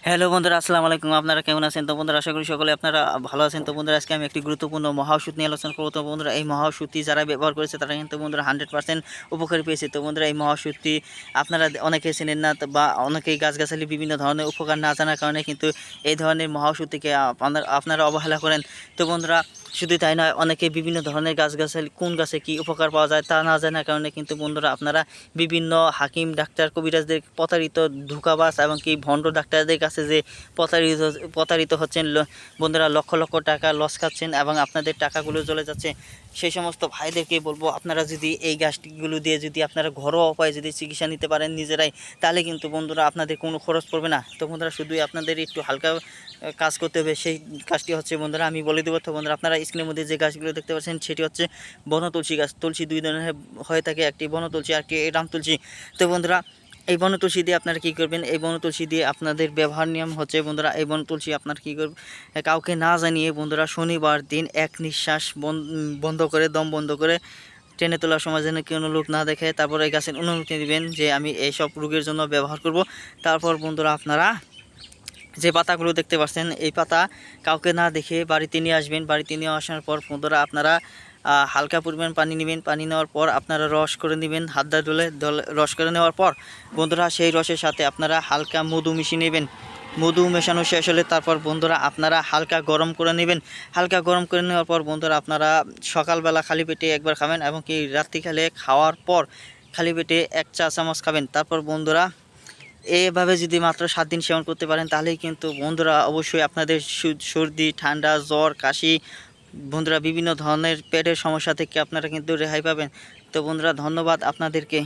Hello বন্ধুরা, আসসালামু আলাইকুম। আপনারা কেমন আছেন? তো বন্ধুরা, আশা করি সকলে আপনারা ভালো আছেন। তো বন্ধুরা, আজকে আমি একটি গুরুত্বপূর্ণ মহা ওষুধ নিয়ে আলোচনা করব। তো বন্ধুরা, এই মহা ওষুধটি যারা ব্যবহার করেছে তারা কিন্তু বন্ধুরা 100% উপকার পেয়েছে। তো বন্ধুরা, এই মহা ওষুধটি আপনারা অনেকেই চেনেন না, বা অনেকেই গাছগাছালি বিভিন্ন ধরনের উপকার না জানার কারণে কিন্তু এই ধরনের মহা ওষুধটিকে আপনারা অবহেলা করেন। তো বন্ধুরা, শুধু তাই নয়, অনেকে বিভিন্ন ধরনের গাছগাছালি কোন গাছে কী উপকার পাওয়া যায় তা না জানার কারণে কিন্তু বন্ধুরা আপনারা বিভিন্ন হাকিম, ডাক্তার, কবিরাজদের প্রতারিত, ধোঁকাবাজ এবং কি ভণ্ড ডাক্তারদের কাছে যে প্রতারিত প্রতারিত হচ্ছেন, বন্ধুরা লক্ষ লক্ষ টাকা লস খাচ্ছেন এবং আপনাদের টাকাগুলো চলে যাচ্ছে। সেই সমস্ত ভাইদেরকে বলবো, আপনারা যদি এই গাছগুলো দিয়ে যদি আপনারা ঘরোয়া উপায়ে যদি চিকিৎসা নিতে পারেন নিজেরাই, তাহলে কিন্তু বন্ধুরা আপনাদের কোনো খরচ পড়বে না। তো বন্ধুরা, শুধুই আপনাদের একটু হালকা কাজ করতে হবে। সেই কাজটি হচ্ছে বন্ধুরা আমি বলে দেবো। তো বন্ধুরা, আপনারা স্ক্রিনের মধ্যে যে গাছগুলো দেখতে পাচ্ছেন সেটি হচ্ছে বন তুলসী গাছ। তুলসী দুই ধরনের হয়ে থাকে, একটি বন তুলসী আর একটি রাম তুলসী। তো বন্ধুরা, এই বন তুলসী দিয়ে আপনারা কী করবেন, এই বন তুলসী দিয়ে আপনাদের ব্যবহার নিয়ম হচ্ছে বন্ধুরা, এই বন তুলসী আপনার কী করবেন, কাউকে না জানিয়ে বন্ধুরা শনিবার দিন এক নিঃশ্বাস বন্ধ করে, দম বন্ধ করে টেনে তোলার সময় যেন কোনো লোক না দেখে, তারপর এই গাছের অনুমতি দিবেন যে আমি এইসব রোগের জন্য ব্যবহার করব। তারপর বন্ধুরা, আপনারা যে পাতাগুলো দেখতে পাচ্ছেন এই পাতা কাউকে না দেখে বাড়িতে নিয়ে আসবেন। বাড়িতে নিয়ে আসার পর বন্ধুরা আপনারা হালকা পরিমাণ পানি নেবেন। পানি নেওয়ার পর আপনারা রস করে নেবেন, হাত দা ডলে রস করে নেওয়ার পর বন্ধুরা সেই রসের সাথে আপনারা হালকা মধু মিশিয়ে নেবেন। মধু মেশানো শেষ হলে তারপর বন্ধুরা আপনারা হালকা গরম করে নেবেন। হালকা গরম করে নেওয়ার পর বন্ধুরা আপনারা সকালবেলা খালি পেটে একবার খাবেন এবং কি রাত্রিকালে খাওয়ার পর খালি পেটে 1 চা চামচ খাবেন। তারপর বন্ধুরা এভাবে যদি মাত্র 7 দিন সেবন করতে পারেন, তাহলেই কিন্তু বন্ধুরা অবশ্যই আপনাদের সর্দি, ঠান্ডা, জ্বর, কাশি, বন্ধুরা বিভিন্ন ধরনের পেটের সমস্যা থেকে আপনারা কিন্তু রেহাই পাবেন। তো বন্ধুরা, ধন্যবাদ আপনাদেরকে।